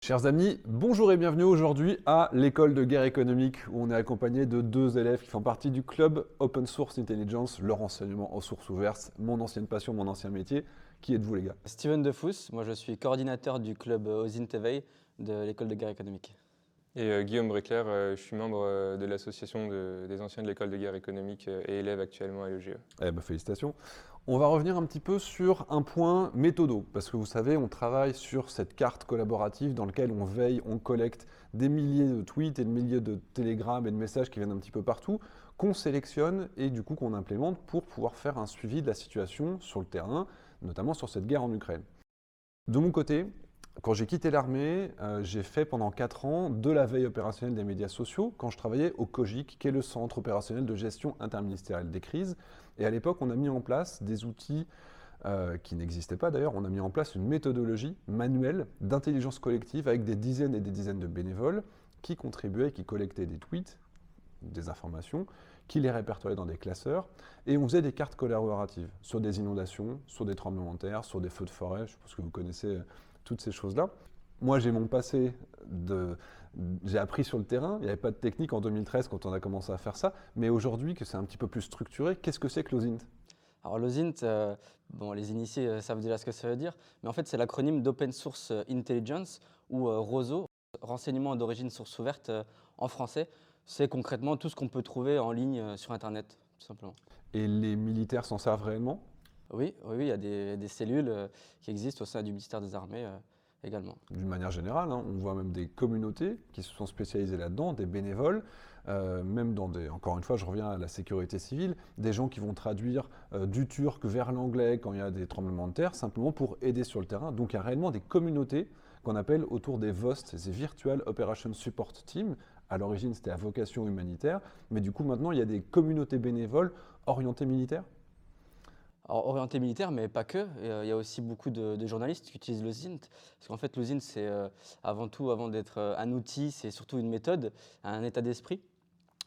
Chers amis, bonjour et bienvenue aujourd'hui à l'école de guerre économique où on est accompagné de deux élèves qui font partie du club Open Source Intelligence, le renseignement en source ouverte, mon ancienne passion, mon ancien métier. Qui êtes-vous les gars? Steven Defous, moi je suis coordinateur du club OSINT Éveil de l'école de guerre économique. Et Guillaume Bréclair, je suis membre de l'association des anciens de l'école de guerre économique et élève actuellement à l'EGE. Eh ben, félicitations. On va revenir un petit peu sur un point méthodo, parce que vous savez, on travaille sur cette carte collaborative dans laquelle on veille, on collecte des milliers de tweets et des milliers de télégrammes et de messages qui viennent un petit peu partout, qu'on sélectionne et du coup qu'on implémente pour pouvoir faire un suivi de la situation sur le terrain, notamment sur cette guerre en Ukraine. De mon côté, quand j'ai quitté l'armée, j'ai fait pendant 4 ans de la veille opérationnelle des médias sociaux quand je travaillais au COGIC, qui est le Centre opérationnel de gestion interministérielle des crises. Et à l'époque, on a mis en place des outils qui n'existaient pas d'ailleurs. On a mis en place une méthodologie manuelle d'intelligence collective avec des dizaines et des dizaines de bénévoles qui contribuaient, qui collectaient des tweets, des informations, qui les répertoriaient dans des classeurs. Et on faisait des cartes collaboratives sur des inondations, sur des tremblements de terre, sur des feux de forêt. Je pense que vous connaissez toutes ces choses-là. Moi, j'ai mon passé j'ai appris sur le terrain. Il n'y avait pas de technique en 2013 quand on a commencé à faire ça. Mais aujourd'hui, que c'est un petit peu plus structuré, qu'est-ce que c'est que l'OSINT? Alors l'OSINT, bon, les initiés savent déjà ce que ça veut dire, mais en fait c'est l'acronyme d'Open Source Intelligence ou ROSO, renseignement d'origine source ouverte en français. C'est concrètement tout ce qu'on peut trouver en ligne sur Internet, tout simplement. Et les militaires s'en servent réellement? Oui, il y a des cellules qui existent au sein du ministère des Armées également. D'une manière générale, hein, on voit même des communautés qui se sont spécialisées là-dedans, des bénévoles, même dans des, encore une fois, je reviens à la sécurité civile, des gens qui vont traduire du turc vers l'anglais quand il y a des tremblements de terre, simplement pour aider sur le terrain. Donc il y a réellement des communautés qu'on appelle autour des VOST, ces Virtual Operation Support Team. À l'origine, c'était à vocation humanitaire, mais du coup, maintenant, il y a des communautés bénévoles orientées militaires. Alors, orienté militaire, mais pas que. Il y a aussi beaucoup de journalistes qui utilisent le ZINT. Parce qu'en fait, le ZINT, c'est avant tout, avant d'être un outil, c'est surtout une méthode, un état d'esprit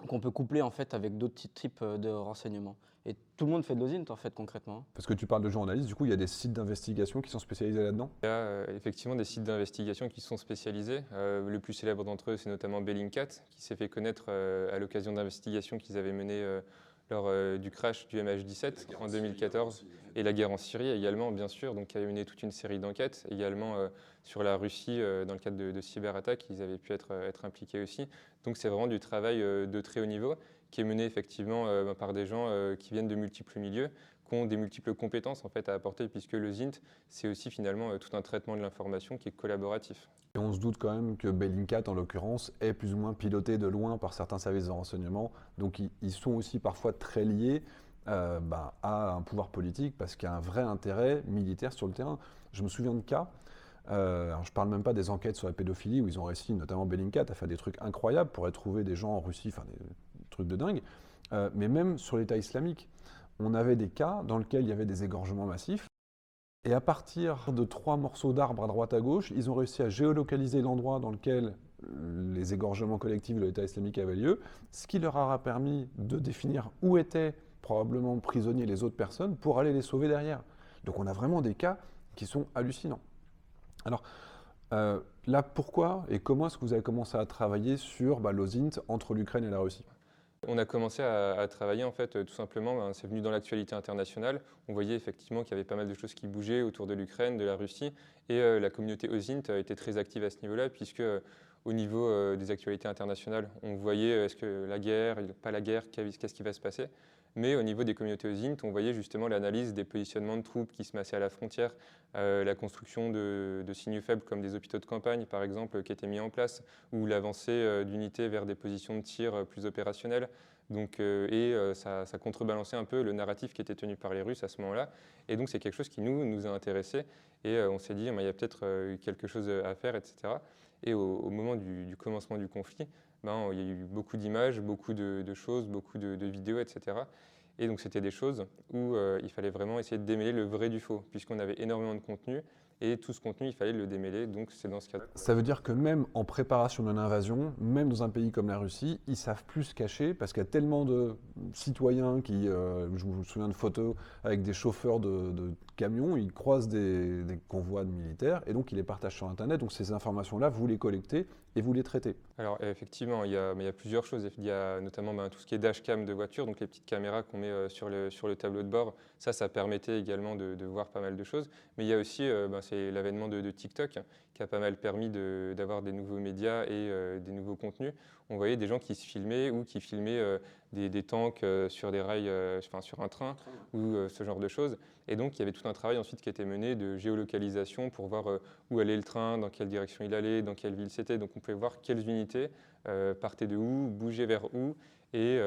qu'on peut coupler en fait avec d'autres types de renseignements. Et tout le monde fait de l'OSINT en fait concrètement. Parce que tu parles de journalistes, du coup, il y a des sites d'investigation qui sont spécialisés là-dedans? Il y a effectivement des sites d'investigation qui sont spécialisés. Le plus célèbre d'entre eux, c'est notamment Bellingcat, qui s'est fait connaître à l'occasion d'investigations qu'ils avaient menées lors du crash du MH17 en 2014 et la guerre en Syrie également, bien sûr, donc qui a mené toute une série d'enquêtes, également sur la Russie dans le cadre de cyberattaques, ils avaient pu être impliqués aussi. Donc c'est vraiment du travail de très haut niveau qui est mené effectivement par des gens qui viennent de multiples milieux, qui ont des multiples compétences en fait à apporter, puisque le ZINT, c'est aussi finalement tout un traitement de l'information qui est collaboratif. Et on se doute quand même que Bellingcat, en l'occurrence, est plus ou moins piloté de loin par certains services de renseignement. Donc ils sont aussi parfois très liés à un pouvoir politique parce qu'il y a un vrai intérêt militaire sur le terrain. Je me souviens de cas, alors je ne parle même pas des enquêtes sur la pédophilie où ils ont réussi, notamment Bellingcat, à faire des trucs incroyables pour retrouver des gens en Russie, enfin des trucs de dingue. Mais même sur l'État islamique, on avait des cas dans lesquels il y avait des égorgements massifs. Et à partir de 3 morceaux d'arbres à droite à gauche, ils ont réussi à géolocaliser l'endroit dans lequel les égorgements collectifs de l'État islamique avaient lieu, ce qui leur aura permis de définir où étaient probablement prisonniers les autres personnes pour aller les sauver derrière. Donc on a vraiment des cas qui sont hallucinants. Alors là, pourquoi et comment est-ce que vous avez commencé à travailler sur l'OSINT entre l'Ukraine et la Russie? On a commencé à travailler en fait tout simplement, c'est venu dans l'actualité internationale. On voyait effectivement qu'il y avait pas mal de choses qui bougeaient autour de l'Ukraine, de la Russie, et la communauté OSINT était très active à ce niveau-là, puisque au niveau des actualités internationales, on voyait est-ce que la guerre, pas la guerre, qu'est-ce qui va se passer. Mais au niveau des communautés OSINT, on voyait justement l'analyse des positionnements de troupes qui se massaient à la frontière, la construction de signes faibles comme des hôpitaux de campagne par exemple qui étaient mis en place, ou l'avancée d'unités vers des positions de tir plus opérationnelles. Donc, ça contrebalançait un peu le narratif qui était tenu par les Russes à ce moment-là. Et donc c'est quelque chose qui nous a intéressés et on s'est dit il y a peut-être quelque chose à faire, etc. Et au moment du commencement du conflit, il y a eu beaucoup d'images, beaucoup de choses, beaucoup de vidéos, etc. Et donc c'était des choses où il fallait vraiment essayer de démêler le vrai du faux, puisqu'on avait énormément de contenu, et tout ce contenu, il fallait le démêler, donc c'est dans ce cas-là. Ça veut dire que même en préparation d'une invasion, même dans un pays comme la Russie, ils savent plus se cacher parce qu'il y a tellement de citoyens qui, je me souviens de photos avec des chauffeurs de camions, ils croisent des convois de militaires et donc ils les partagent sur Internet. Donc ces informations-là, vous les collectez et vous les traitez. Alors effectivement, mais il y a plusieurs choses. Il y a notamment tout ce qui est dashcam de voiture, donc les petites caméras qu'on met sur le tableau de bord. Ça permettait également de voir pas mal de choses. Mais il y a aussi c'est l'avènement de TikTok qui a pas mal permis d'avoir des nouveaux médias et des nouveaux contenus. On voyait des gens qui se filmaient ou qui filmaient des tanks sur des rails, sur un train ou ce genre de choses. Et donc il y avait tout un travail ensuite qui était mené de géolocalisation pour voir où allait le train, dans quelle direction il allait, dans quelle ville c'était. Donc on pouvait voir quelles unités partaient de où, bougeaient vers où. Et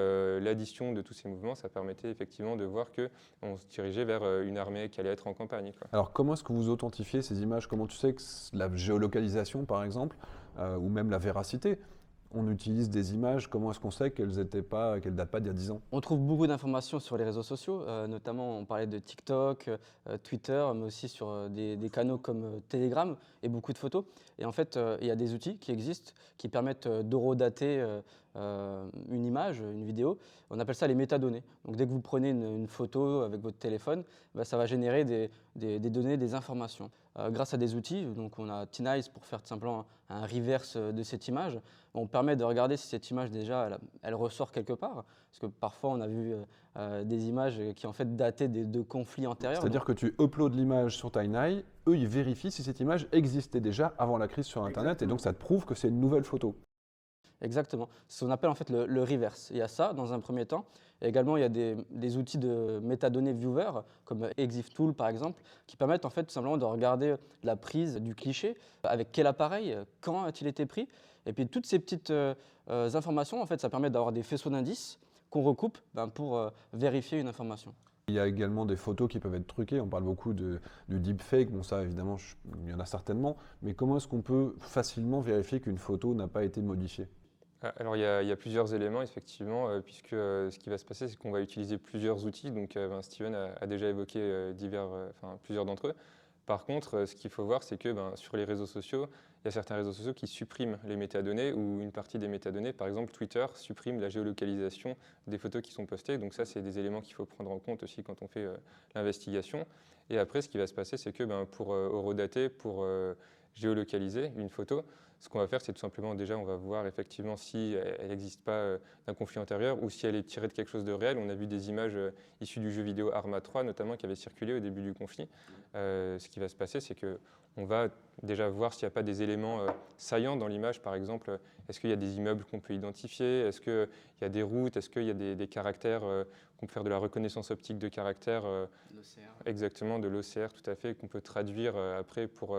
l'addition de tous ces mouvements, ça permettait effectivement de voir qu'on se dirigeait vers une armée qui allait être en campagne, quoi. Alors comment est-ce que vous authentifiez ces images? Comment tu sais que la géolocalisation, par exemple, ou même la véracité, on utilise des images, comment est-ce qu'on sait qu'elles datent pas d'il y a 10 ans? On trouve beaucoup d'informations sur les réseaux sociaux, notamment on parlait de TikTok, Twitter, mais aussi sur des canaux comme Telegram et beaucoup de photos. Et en fait, il y a des outils qui existent qui permettent d'horodater une image, une vidéo. On appelle ça les métadonnées. Donc dès que vous prenez une photo avec votre téléphone, ça va générer des données, des informations. Grâce à des outils, donc on a T-Nice pour faire tout simplement un reverse de cette image. On permet de regarder si cette image déjà elle ressort quelque part, parce que parfois on a vu des images qui en fait dataient de conflits antérieurs. C'est-à-dire que tu uploads l'image sur Tineye, eux ils vérifient si cette image existait déjà avant la crise sur Internet. Exactement. Et donc ça te prouve que c'est une nouvelle photo. Exactement. C'est ce qu'on appelle en fait le reverse. Il y a ça dans un premier temps. Et également, il y a des outils de métadonnées viewer, comme ExifTool par exemple, qui permettent en fait tout simplement de regarder la prise du cliché, avec quel appareil, quand a-t-il été pris. Et puis toutes ces petites informations, en fait, ça permet d'avoir des faisceaux d'indices qu'on recoupe pour vérifier une information. Il y a également des photos qui peuvent être truquées. On parle beaucoup du deepfake. Bon, ça, évidemment, il y en a certainement. Mais comment est-ce qu'on peut facilement vérifier qu'une photo n'a pas été modifiée? Alors il y a plusieurs éléments effectivement, puisque ce qui va se passer, c'est qu'on va utiliser plusieurs outils. Donc Steven a déjà évoqué plusieurs d'entre eux. Par contre, ce qu'il faut voir, c'est que sur les réseaux sociaux, il y a certains réseaux sociaux qui suppriment les métadonnées ou une partie des métadonnées. Par exemple, Twitter supprime la géolocalisation des photos qui sont postées. Donc ça, c'est des éléments qu'il faut prendre en compte aussi quand on fait l'investigation. Et après, ce qui va se passer, c'est que pour horodater, pour géolocaliser une photo, ce qu'on va faire, c'est tout simplement, déjà, on va voir effectivement si elle n'existe pas d'un conflit antérieur ou si elle est tirée de quelque chose de réel. On a vu des images issues du jeu vidéo Arma 3, notamment, qui avaient circulé au début du conflit. Ce qui va se passer, c'est qu'on va déjà voir s'il n'y a pas des éléments saillants dans l'image. Par exemple, est-ce qu'il y a des immeubles qu'on peut identifier? Est-ce qu'il y a des routes? Est-ce qu'il y a des caractères qu'on peut faire de la reconnaissance optique de caractères? L'OCR. Exactement, de l'OCR, tout à fait, qu'on peut traduire après pour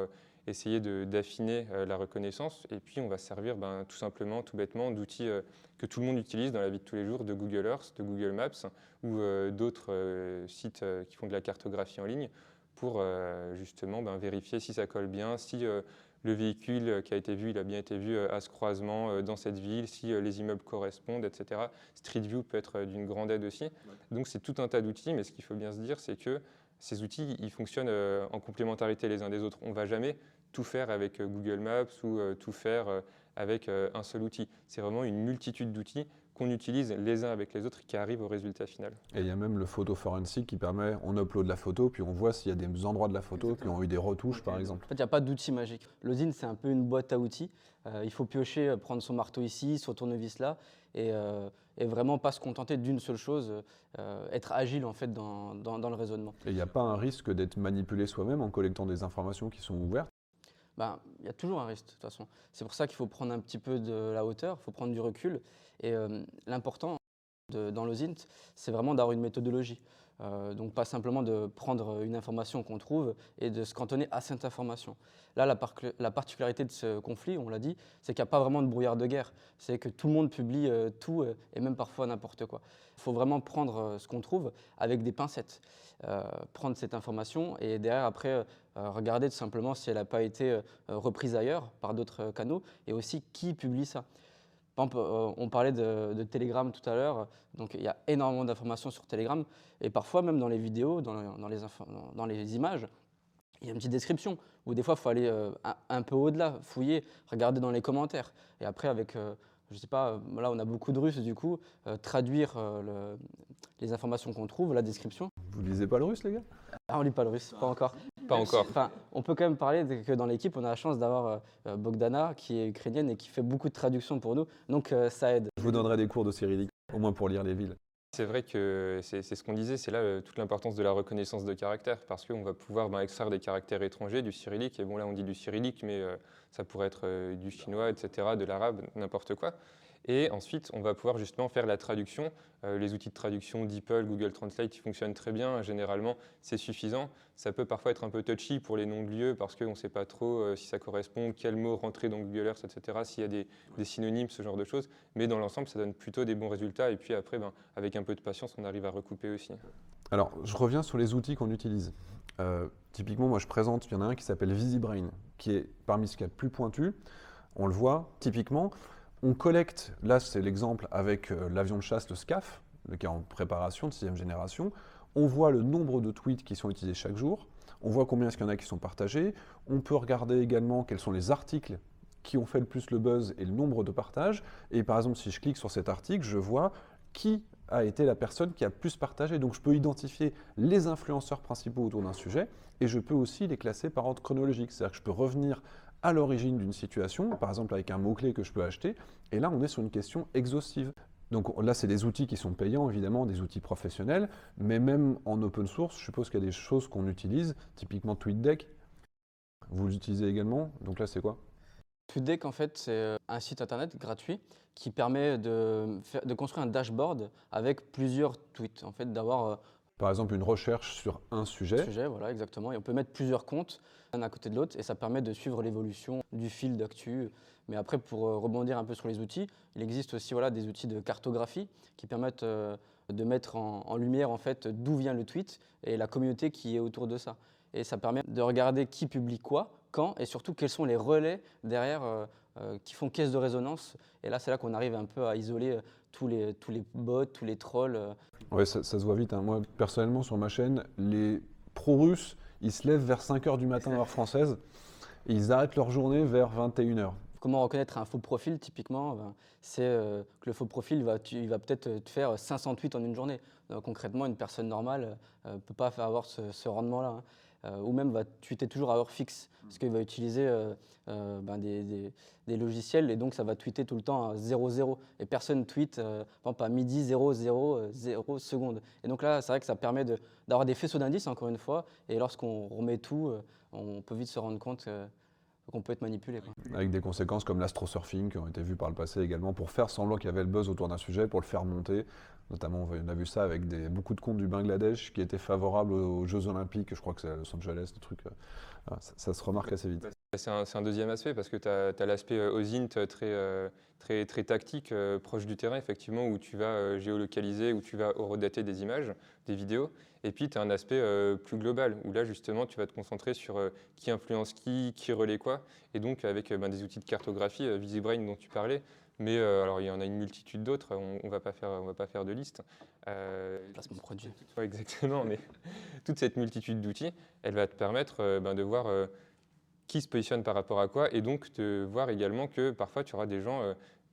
essayer d'affiner la reconnaissance. Et puis, on va se servir tout simplement, tout bêtement, d'outils que tout le monde utilise dans la vie de tous les jours, de Google Earth, de Google Maps ou d'autres sites qui font de la cartographie en ligne pour justement vérifier si ça colle bien, si le véhicule qui a été vu, il a bien été vu à ce croisement dans cette ville, si les immeubles correspondent, etc. Street View peut être d'une grande aide aussi. Donc, c'est tout un tas d'outils, mais ce qu'il faut bien se dire, c'est que ces outils, ils fonctionnent en complémentarité les uns des autres. On ne va jamais tout faire avec Google Maps ou tout faire avec un seul outil. C'est vraiment une multitude d'outils qu'on utilise les uns avec les autres qui arrivent au résultat final. Et il y a même le photo forensic qui permet, on upload la photo, puis on voit s'il y a des endroits de la photo qui ont eu des retouches, par exemple. En fait, il n'y a pas d'outil magique. L'Ozine, c'est un peu une boîte à outils. Il faut piocher, prendre son marteau ici, son tournevis là, et vraiment pas se contenter d'une seule chose, être agile en fait dans le raisonnement. Et il n'y a pas un risque d'être manipulé soi-même en collectant des informations qui sont ouvertes? Il y a toujours un risque de toute façon. C'est pour ça qu'il faut prendre un petit peu de la hauteur, il faut prendre du recul. Et l'important dans l'OSINT, c'est vraiment d'avoir une méthodologie. Donc pas simplement de prendre une information qu'on trouve et de se cantonner à cette information. Là, la particularité de ce conflit, on l'a dit, c'est qu'il n'y a pas vraiment de brouillard de guerre. C'est que tout le monde publie tout et même parfois n'importe quoi. Il faut vraiment prendre ce qu'on trouve avec des pincettes. Prendre cette information et derrière, après, regarder tout simplement si elle n'a pas été reprise ailleurs par d'autres canaux et aussi qui publie ça. Par exemple, on parlait de Telegram tout à l'heure, donc il y a énormément d'informations sur Telegram et parfois même dans les vidéos, dans les images, il y a une petite description où des fois il faut aller un peu au-delà, fouiller, regarder dans les commentaires et après avec, je sais pas, là on a beaucoup de Russes du coup, traduire les informations qu'on trouve, la description. Vous lisez pas le russe, les gars? Ah, on lit pas le russe, pas encore. Pas encore. Enfin, on peut quand même parler que dans l'équipe, on a la chance d'avoir Bogdana, qui est ukrainienne et qui fait beaucoup de traductions pour nous. Donc ça aide. Je vous donnerai des cours de cyrillique, au moins pour lire les villes. C'est vrai que c'est ce qu'on disait, c'est là toute l'importance de la reconnaissance de caractères, parce qu'on va pouvoir extraire des caractères étrangers, du cyrillique, et bon là on dit du cyrillique, mais ça pourrait être du chinois, etc., de l'arabe, n'importe quoi. Et ensuite, on va pouvoir justement faire la traduction. Les outils de traduction DeepL, Google Translate, ils fonctionnent très bien. Généralement, c'est suffisant. Ça peut parfois être un peu touchy pour les noms de lieux parce qu'on ne sait pas trop si ça correspond, quel mot rentrer dans Google Earth, etc., s'il y a des synonymes, ce genre de choses. Mais dans l'ensemble, ça donne plutôt des bons résultats. Et puis après, avec un peu de patience, on arrive à recouper aussi. Alors, je reviens sur les outils qu'on utilise. Typiquement, moi je présente, il y en a un qui s'appelle VisiBrain, qui est parmi ce qu'il y a de plus pointu. On le voit, typiquement, on collecte, là c'est l'exemple avec l'avion de chasse, le SCAF, qui est en préparation de 6e génération. On voit le nombre de tweets qui sont utilisés chaque jour. On voit combien est-ce qu'il y en a qui sont partagés. On peut regarder également quels sont les articles qui ont fait le plus le buzz et le nombre de partages. Et par exemple, si je clique sur cet article, je vois qui a été la personne qui a le plus partagé. Donc je peux identifier les influenceurs principaux autour d'un sujet et je peux aussi les classer par ordre chronologique. C'est-à-dire que je peux revenir à l'origine d'une situation, par exemple avec un mot-clé que je peux acheter, et là on est sur une question exhaustive. Donc là c'est des outils qui sont payants évidemment, des outils professionnels, mais même en open source, je suppose qu'il y a des choses qu'on utilise, typiquement TweetDeck, vous l'utilisez également, donc là c'est quoi? TweetDeck, en fait, c'est un site internet gratuit qui permet de construire un dashboard avec plusieurs tweets, en fait, d'avoir Par exemple une recherche sur un sujet. sujet, voilà, exactement. Et on peut mettre plusieurs comptes, un à côté de l'autre, et ça permet de suivre l'évolution du fil d'actu. Mais après, pour rebondir un peu sur les outils, il existe aussi voilà, des outils de cartographie qui permettent de mettre en lumière en fait, d'où vient le tweet et la communauté qui est autour de ça. Et ça permet de regarder qui publie quoi, quand, et surtout quels sont les relais derrière qui font caisse de résonance. Et là, c'est là qu'on arrive un peu à isoler tous les bots, tous les trolls. Ouais, ça se voit vite, hein. Moi, personnellement, sur ma chaîne, les pro-russes, ils se lèvent vers 5 h du matin, heure française, et ils arrêtent leur journée vers 21 h. Comment reconnaître un faux profil, typiquement c'est que le faux profil, il va peut-être te faire 500 tweets en une journée. Concrètement, une personne normale ne peut pas avoir ce rendement-là, hein. Ou même va tweeter toujours à heure fixe, parce qu'il va utiliser des logiciels, et donc ça va tweeter tout le temps à 00. Et personne tweet, par exemple, à midi 000 secondes. Et donc là, c'est vrai que ça permet d'avoir des faisceaux d'indices, encore une fois, et lorsqu'on remet tout, on peut vite se rendre compte qu'on peut être manipulé, quoi. Avec des conséquences comme l'astrosurfing qui ont été vues par le passé également pour faire semblant qu'il y avait le buzz autour d'un sujet, pour le faire monter. Notamment, on a vu ça avec beaucoup de comptes du Bangladesh qui étaient favorables aux Jeux Olympiques, je crois que c'est à Los Angeles, des trucs. Ça se remarque assez vite. C'est un deuxième aspect parce que tu as l'aspect OSINT très tactique, proche du terrain, effectivement, où tu vas géolocaliser, où tu vas horodater des images, des vidéos. Et puis, tu as un aspect plus global, où là, justement, tu vas te concentrer sur qui influence qui relaie quoi. Et donc, avec des outils de cartographie, VisiBrain dont tu parlais, mais alors, il y en a une multitude d'autres, on va pas faire de liste. Placement produit. Ouais, exactement, mais toute cette multitude d'outils, elle va te permettre de voir qui se positionne par rapport à quoi, et donc de voir également que parfois tu auras des gens,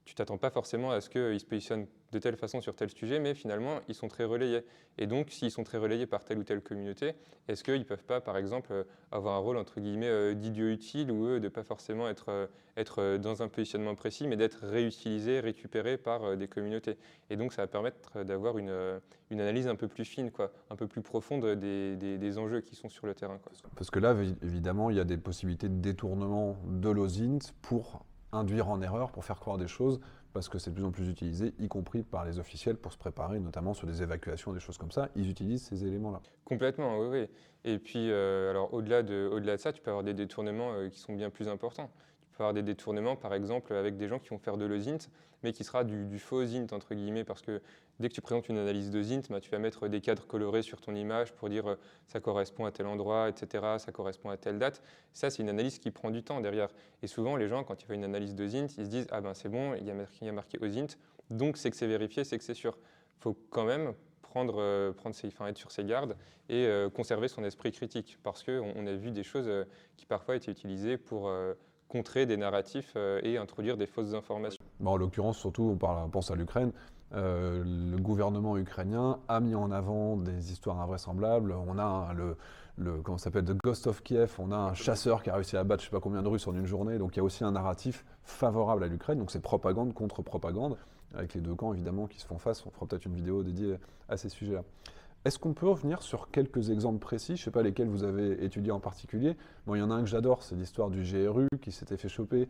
tu t'attends pas forcément à ce qu'ils se positionnent de telle façon sur tel sujet, mais finalement ils sont très relayés. Et donc s'ils sont très relayés par telle ou telle communauté, est-ce qu'ils ne peuvent pas par exemple avoir un rôle entre guillemets d'idiot utile, ou de ne pas forcément être dans un positionnement précis, mais d'être réutilisé, récupéré par des communautés. Et donc ça va permettre d'avoir une analyse un peu plus fine, quoi, un peu plus profonde des enjeux qui sont sur le terrain, quoi. Parce que là, évidemment, il y a des possibilités de détournement de l'OSINT pour induire en erreur, pour faire croire des choses, parce que c'est de plus en plus utilisé, y compris par les officiels, pour se préparer, notamment sur des évacuations, des choses comme ça. Ils utilisent ces éléments-là. Complètement, oui, oui. Et puis, alors au-delà de ça, tu peux avoir des détournements qui sont bien plus importants. Tu peux avoir des détournements, par exemple, avec des gens qui vont faire de l'OSINT, mais qui sera du faux OSINT, entre guillemets, parce que dès que tu présentes une analyse d'OSINT, tu vas mettre des cadres colorés sur ton image pour dire ça correspond à tel endroit, etc., ça correspond à telle date. Ça, c'est une analyse qui prend du temps derrière. Et souvent, les gens, quand ils font une analyse d'OSINT, ils se disent ah ben c'est bon, il y a marqué OSINT, donc c'est que c'est vérifié, c'est que c'est sûr. Il faut quand même être sur ses gardes et conserver son esprit critique, parce qu'on a vu des choses qui parfois étaient utilisées pour contrer des narratifs et introduire des fausses informations. Bon, en l'occurrence, surtout, on pense à l'Ukraine. Le gouvernement ukrainien a mis en avant des histoires invraisemblables. On a comment ça s'appelle, The Ghost of Kiev, on a un chasseur qui a réussi à battre je ne sais pas combien de Russes en une journée, donc il y a aussi un narratif favorable à l'Ukraine, donc c'est propagande contre propagande, avec les deux camps évidemment qui se font face. On fera peut-être une vidéo dédiée à ces sujets-là. Est-ce qu'on peut revenir sur quelques exemples précis? Je ne sais pas lesquels vous avez étudiés en particulier. Bon, il y en a un que j'adore, c'est l'histoire du GRU qui s'était fait choper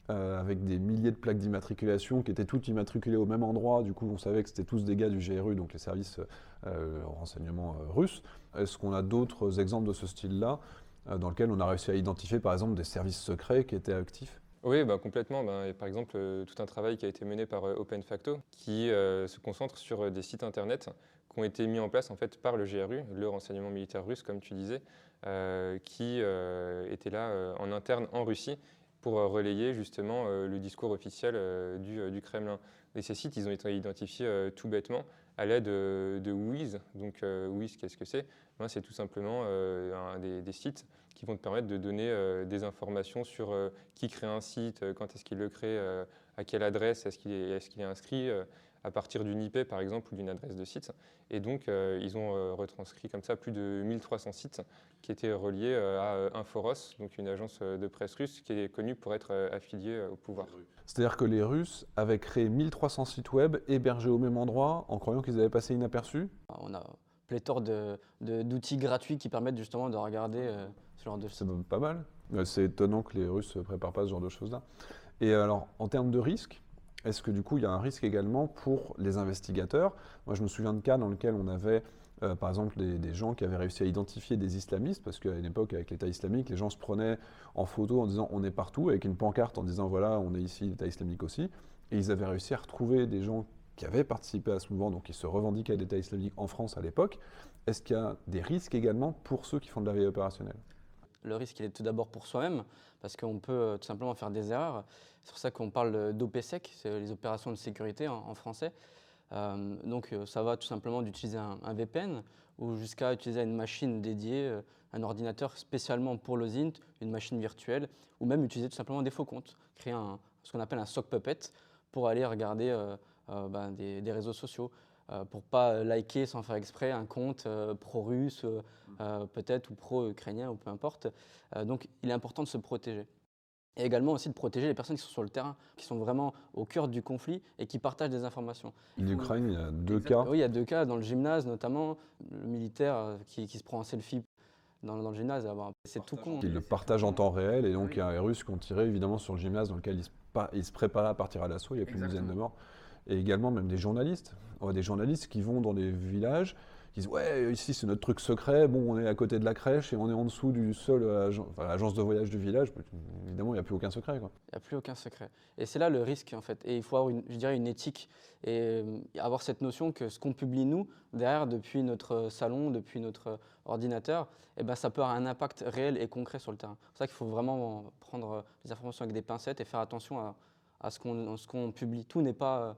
avec des milliers de plaques d'immatriculation qui étaient toutes immatriculées au même endroit. Du coup, on savait que c'était tous des gars du GRU, donc les services renseignement russes. Est-ce qu'on a d'autres exemples de ce style-là dans lesquels on a réussi à identifier, par exemple, des services secrets qui étaient actifs? Oui, complètement. Et par exemple, tout un travail qui a été mené par OpenFacto, qui se concentre sur des sites internet qui ont été mis en place en fait, par le GRU, le renseignement militaire russe, comme tu disais, qui était là en interne en Russie pour relayer justement le discours officiel du Kremlin. Et ces sites, ils ont été identifiés tout bêtement à l'aide de Wiz. Donc Wiz, qu'est-ce que c'est? C'est tout simplement des sites qui vont te permettre de donner des informations sur qui crée un site, quand est-ce qu'il le crée, à quelle adresse est-ce qu'il est inscrit, à partir d'une IP par exemple ou d'une adresse de site. Et donc ils ont retranscrit comme ça plus de 1300 sites qui étaient reliés à Inforos, donc une agence de presse russe qui est connue pour être affiliée au pouvoir. C'est-à-dire que les Russes avaient créé 1300 sites web hébergés au même endroit en croyant qu'ils avaient passé inaperçus? On a pléthore d'outils gratuits qui permettent justement de regarder ce genre de C'est pas mal. C'est étonnant que les Russes ne préparent pas ce genre de choses-là. Et alors, en termes de risque, est-ce que du coup, il y a un risque également pour les investigateurs? Moi, je me souviens de cas dans lesquels on avait, par exemple, des gens qui avaient réussi à identifier des islamistes, parce qu'à une époque, avec l'État islamique, les gens se prenaient en photo en disant « on est partout », avec une pancarte en disant « voilà, on est ici, l'État islamique aussi ». Et ils avaient réussi à retrouver des gens qui avaient participé à ce mouvement, donc qui se revendiquaient d'État islamique en France à l'époque. Est-ce qu'il y a des risques également pour ceux qui font de la veille opérationnelle? Le risque, il est tout d'abord pour soi-même, parce qu'on peut tout simplement faire des erreurs. C'est pour ça qu'on parle d'OPSEC, c'est les opérations de sécurité en français. Donc ça va tout simplement d'utiliser un VPN ou jusqu'à utiliser une machine dédiée, un ordinateur spécialement pour le ZINT, une machine virtuelle, ou même utiliser tout simplement des faux comptes, créer ce qu'on appelle un sock puppet pour aller regarder des réseaux sociaux. Pour ne pas liker sans faire exprès un compte pro-russe peut-être ou pro-ukrainien ou peu importe. Donc il est important de se protéger. Et également aussi de protéger les personnes qui sont sur le terrain, qui sont vraiment au cœur du conflit et qui partagent des informations. L'Ukraine, il y a deux cas. Oui, il y a deux cas, dans le gymnase notamment, le militaire qui se prend en selfie dans le gymnase, c'est tout con. Ils le partagent en temps réel et donc il y a les Russes qui ont tiré évidemment sur le gymnase dans lequel ils se préparaient à partir à l'assaut, il y a plus d'une dizaine de morts. Et également même des journalistes. On voit des journalistes qui vont dans des villages, qui disent « ouais, ici c'est notre truc secret, bon on est à côté de la crèche et on est en dessous du sol, l'agence de voyage du village ». Évidemment, il n'y a plus aucun secret, quoi. Il n'y a plus aucun secret. Et c'est là le risque, en fait. Et il faut avoir, je dirais, une éthique et avoir cette notion que ce qu'on publie, nous, derrière, depuis notre salon, depuis notre ordinateur, eh ben, ça peut avoir un impact réel et concret sur le terrain. C'est pour ça qu'il faut vraiment prendre les informations avec des pincettes et faire attention à ce qu'on publie. Tout n'est pas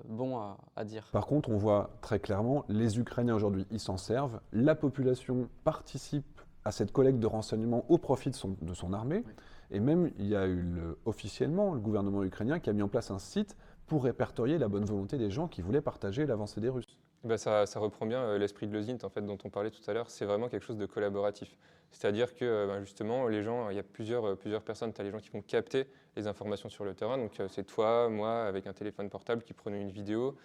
bon à dire. Par contre, on voit très clairement, les Ukrainiens aujourd'hui, ils s'en servent. La population participe à cette collecte de renseignements au profit de son armée. Oui. Et même, il y a eu officiellement le gouvernement ukrainien qui a mis en place un site pour répertorier la bonne volonté des gens qui voulaient partager l'avancée des Russes. Ça reprend bien l'esprit de l'OSINT en fait, dont on parlait tout à l'heure. C'est vraiment quelque chose de collaboratif. C'est-à-dire que justement, les gens, il y a plusieurs personnes. Tu as les gens qui vont capter les informations sur le terrain. Donc c'est toi, moi, avec un téléphone portable qui prenons une vidéo.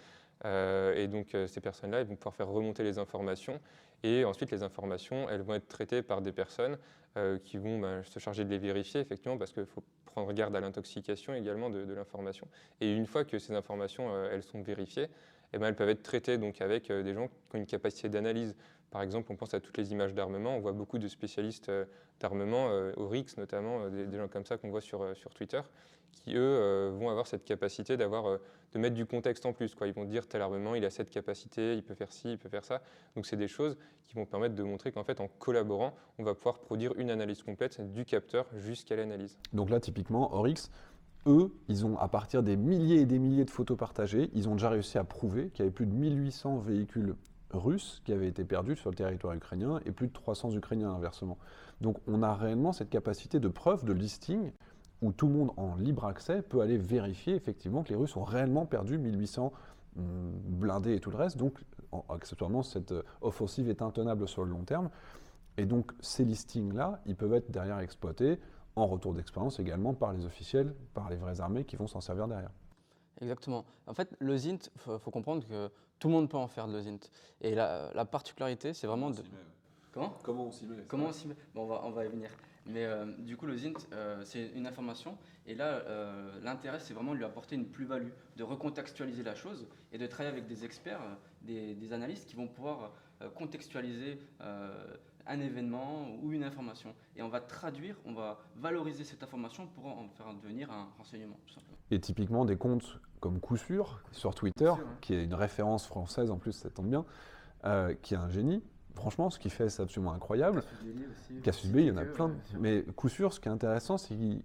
Et donc ces personnes-là, ils vont pouvoir faire remonter les informations. Et ensuite, les informations, elles vont être traitées par des personnes qui vont se charger de les vérifier, effectivement, parce qu'il faut prendre garde à l'intoxication également de l'information. Et une fois que ces informations, elles sont vérifiées, elles peuvent être traitées donc, avec des gens qui ont une capacité d'analyse. Par exemple, on pense à toutes les images d'armement. On voit beaucoup de spécialistes d'armement, Oryx notamment, des gens comme ça qu'on voit sur Twitter, qui, eux, vont avoir cette capacité de mettre du contexte en plus, quoi. Ils vont dire tel armement, il a cette capacité, il peut faire ci, il peut faire ça. Donc c'est des choses qui vont permettre de montrer qu'en fait, en collaborant, on va pouvoir produire une analyse complète du capteur jusqu'à l'analyse. Donc là, typiquement, Oryx, eux, ils ont, à partir des milliers et des milliers de photos partagées, ils ont déjà réussi à prouver qu'il y avait plus de 1800 véhicules russes qui avaient été perdus sur le territoire ukrainien et plus de 300 Ukrainiens inversement. Donc on a réellement cette capacité de preuve, de listing, où tout le monde en libre accès peut aller vérifier effectivement que les Russes ont réellement perdu 1800 blindés et tout le reste. Donc, accessoirement, cette offensive est intenable sur le long terme. Et donc, ces listings-là, ils peuvent être derrière exploités en retour d'expérience également par les officiels, par les vraies armées qui vont s'en servir derrière. Exactement. En fait, le ZINT, il faut comprendre que tout le monde peut en faire de le ZINT. Et la particularité, c'est vraiment de... Comment? Comment on s'y met? Comment on s'y met? Bon, on va y venir. Mais du coup, le ZINT, c'est une information. Et là, l'intérêt, c'est vraiment de lui apporter une plus-value, de recontextualiser la chose et de travailler avec des experts, des analystes qui vont pouvoir contextualiser un événement ou une information. Et on va traduire, on va valoriser cette information pour en faire devenir un renseignement, tout simplement. Et typiquement, des comptes comme Coup Sûr sur Twitter, Coup Sûr, hein. qui est une référence française en plus, ça tombe bien, qui est un génie. Franchement, ce qu'il fait, c'est absolument incroyable. Cassius Belli, il y en a plein. Mais Coup Sûr, ce qui est intéressant, c'est qu'il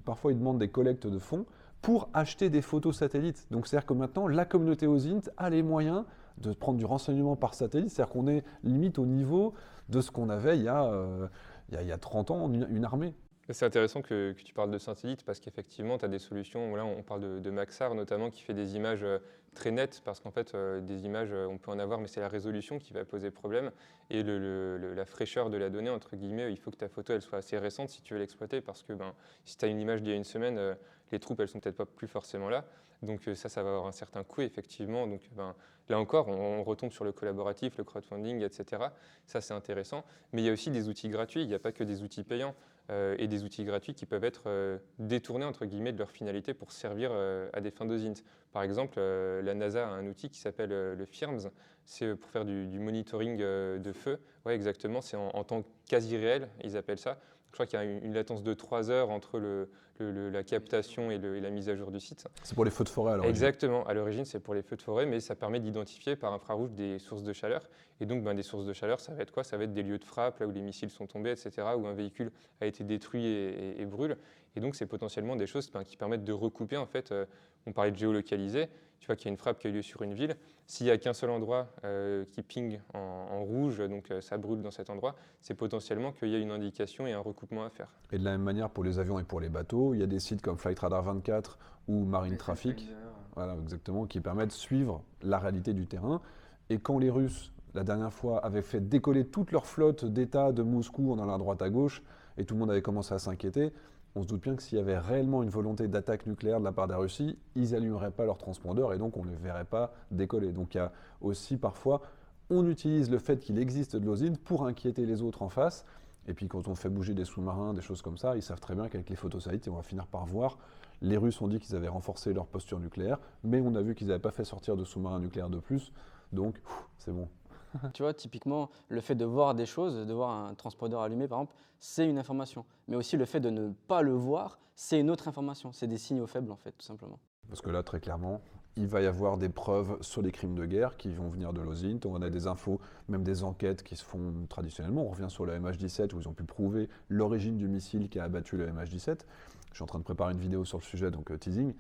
parfois il demande des collectes de fonds pour acheter des photos satellites. Donc c'est-à-dire que maintenant, la communauté OSINT a les moyens de prendre du renseignement par satellite. C'est-à-dire qu'on est limite au niveau de ce qu'on avait il y a 30 ans, une armée. C'est intéressant que tu parles de satellite parce qu'effectivement, tu as des solutions. Là, on parle de Maxar notamment qui fait des images très nettes parce qu'en fait, des images, on peut en avoir, mais c'est la résolution qui va poser problème et la fraîcheur de la donnée, entre guillemets. Il faut que ta photo elle soit assez récente si tu veux l'exploiter parce que si tu as une image d'il y a une semaine, les troupes, elles sont peut-être pas plus forcément là. Donc ça va avoir un certain coût, effectivement. Donc là encore, on retombe sur le collaboratif, le crowdfunding, etc. Ça, c'est intéressant. Mais il y a aussi des outils gratuits. Il n'y a pas que des outils payants. Et des outils gratuits qui peuvent être détournés entre guillemets de leur finalité pour servir à des fins d'OSINT. Par exemple, la NASA a un outil qui s'appelle le FIRMS, c'est pour faire du monitoring de feu. Ouais, exactement, c'est en temps quasi réel, ils appellent ça. Je crois qu'il y a une latence de 3 heures entre la captation et la mise à jour du site. C'est pour les feux de forêt à l'origine. Exactement, à l'origine c'est pour les feux de forêt, mais ça permet d'identifier par infrarouge des sources de chaleur. Et donc des sources de chaleur, ça va être quoi? Ça va être des lieux de frappe, là où les missiles sont tombés, etc., où un véhicule a été détruit et brûle. Et donc c'est potentiellement des choses qui permettent de recouper, en fait, on parlait de géolocaliser, tu vois qu'il y a une frappe qui a eu lieu sur une ville, s'il n'y a qu'un seul endroit qui ping en rouge, donc ça brûle dans cet endroit, c'est potentiellement qu'il y a une indication et un recoupement à faire. Et de la même manière pour les avions et pour les bateaux, il y a des sites comme Flightradar 24 ou Marine Traffic, voilà, exactement, qui permettent de suivre la réalité du terrain. Et quand les Russes, la dernière fois, avaient fait décoller toute leur flotte d'État de Moscou en allant à droite à gauche, et tout le monde avait commencé à s'inquiéter, on se doute bien que s'il y avait réellement une volonté d'attaque nucléaire de la part de la Russie, ils n'allumeraient pas leurs transpondeurs et donc on ne les verrait pas décoller. Donc il y a aussi parfois, on utilise le fait qu'il existe de l'OSINT pour inquiéter les autres en face. Et puis quand on fait bouger des sous-marins, des choses comme ça, ils savent très bien qu'avec les photosatellites, on va finir par voir. Les Russes ont dit qu'ils avaient renforcé leur posture nucléaire, mais on a vu qu'ils n'avaient pas fait sortir de sous-marins nucléaires de plus. Donc c'est bon. Tu vois, typiquement, le fait de voir des choses, de voir un transpondeur allumé, par exemple, c'est une information. Mais aussi le fait de ne pas le voir, c'est une autre information. C'est des signaux faibles, en fait, tout simplement. Parce que là, très clairement, il va y avoir des preuves sur les crimes de guerre qui vont venir de l'OSINT. On a des infos, même des enquêtes qui se font traditionnellement. On revient sur le MH17 où ils ont pu prouver l'origine du missile qui a abattu le MH17. Je suis en train de préparer une vidéo sur le sujet, donc teasing.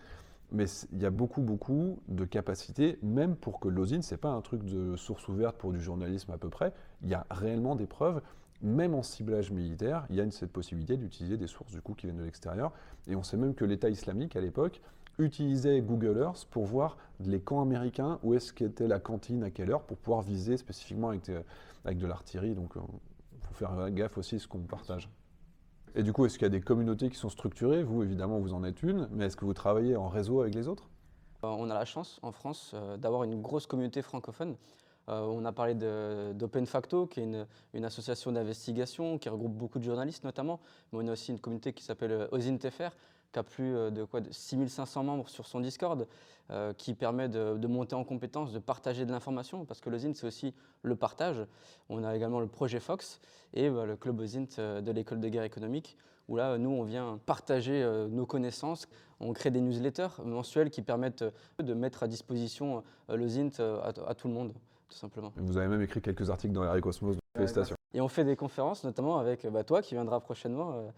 Mais il y a beaucoup de capacités, même pour que l'OSINT, ce n'est pas un truc de source ouverte pour du journalisme à peu près. Il y a réellement des preuves, même en ciblage militaire, il y a cette possibilité d'utiliser des sources du coup qui viennent de l'extérieur. Et on sait même que l'État islamique, à l'époque, utilisait Google Earth pour voir les camps américains, où est-ce qu'était la cantine, à quelle heure, pour pouvoir viser spécifiquement avec de l'artillerie. Donc il faut faire gaffe aussi à ce qu'on partage. Et du coup, est-ce qu'il y a des communautés qui sont structurées? Vous, évidemment, vous en êtes une, mais est-ce que vous travaillez en réseau avec les autres? On a la chance, en France, d'avoir une grosse communauté francophone. On a parlé d'Open Facto, qui est une association d'investigation qui regroupe beaucoup de journalistes notamment, mais on a aussi une communauté qui s'appelle OSINT-FR, qui a plus de 6500 membres sur son Discord, qui permet de monter en compétences, de partager de l'information, parce que l'OSINT, c'est aussi le partage. On a également le projet Fox et le club OSINT de l'école de guerre économique, où là, nous, on vient partager nos connaissances. On crée des newsletters mensuels qui permettent de mettre à disposition l'OSINT à tout le monde, tout simplement. Vous avez même écrit quelques articles dans Air Cosmos, donc félicitations. Et on fait des conférences, notamment avec toi, qui viendra prochainement.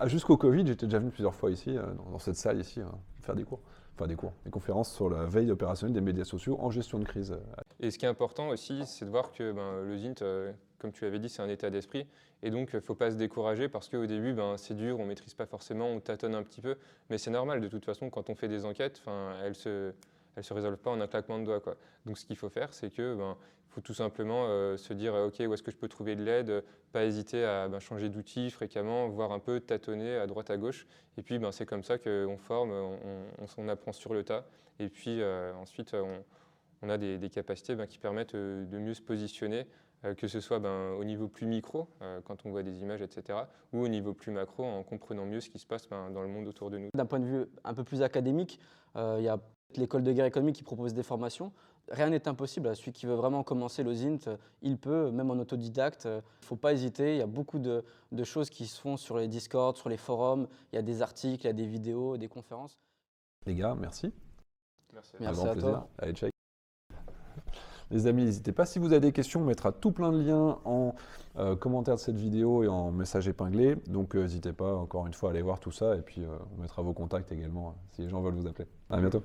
Jusqu'au Covid, j'étais déjà venu plusieurs fois ici, dans cette salle ici, faire des cours. Enfin des conférences sur la veille opérationnelle des médias sociaux en gestion de crise. Et ce qui est important aussi, c'est de voir que le ZINT, comme tu l'avais dit, c'est un état d'esprit. Et donc, il ne faut pas se décourager parce qu'au début, c'est dur, on ne maîtrise pas forcément, on tâtonne un petit peu. Mais c'est normal, de toute façon, quand on fait des enquêtes, elles se résolvent pas en un claquement de doigts, quoi. Donc ce qu'il faut faire, c'est que faut tout simplement se dire ok, où est-ce que je peux trouver de l'aide, pas hésiter à changer d'outil fréquemment, voir un peu, tâtonner à droite à gauche. Et puis c'est comme ça qu'on forme, on apprend sur le tas. Et puis ensuite on a des capacités qui permettent de mieux se positionner, que ce soit au niveau plus micro, quand on voit des images, etc., ou au niveau plus macro, en comprenant mieux ce qui se passe dans le monde autour de nous. D'un point de vue un peu plus académique, il y a l'école de guerre économique qui propose des formations. Rien n'est impossible. Celui qui veut vraiment commencer l'OSINT, il peut, même en autodidacte. Il ne faut pas hésiter. Il y a beaucoup de choses qui se font sur les Discord, sur les forums. Il y a des articles, il y a des vidéos, des conférences. Les gars, merci. Merci. Merci Un grand à plaisir. toi. Allez, check. Les amis, n'hésitez pas, si vous avez des questions, on mettra tout plein de liens en commentaire de cette vidéo et en message épinglé. Donc n'hésitez pas, encore une fois, à aller voir tout ça et puis on mettra vos contacts également si les gens veulent vous appeler. À bientôt.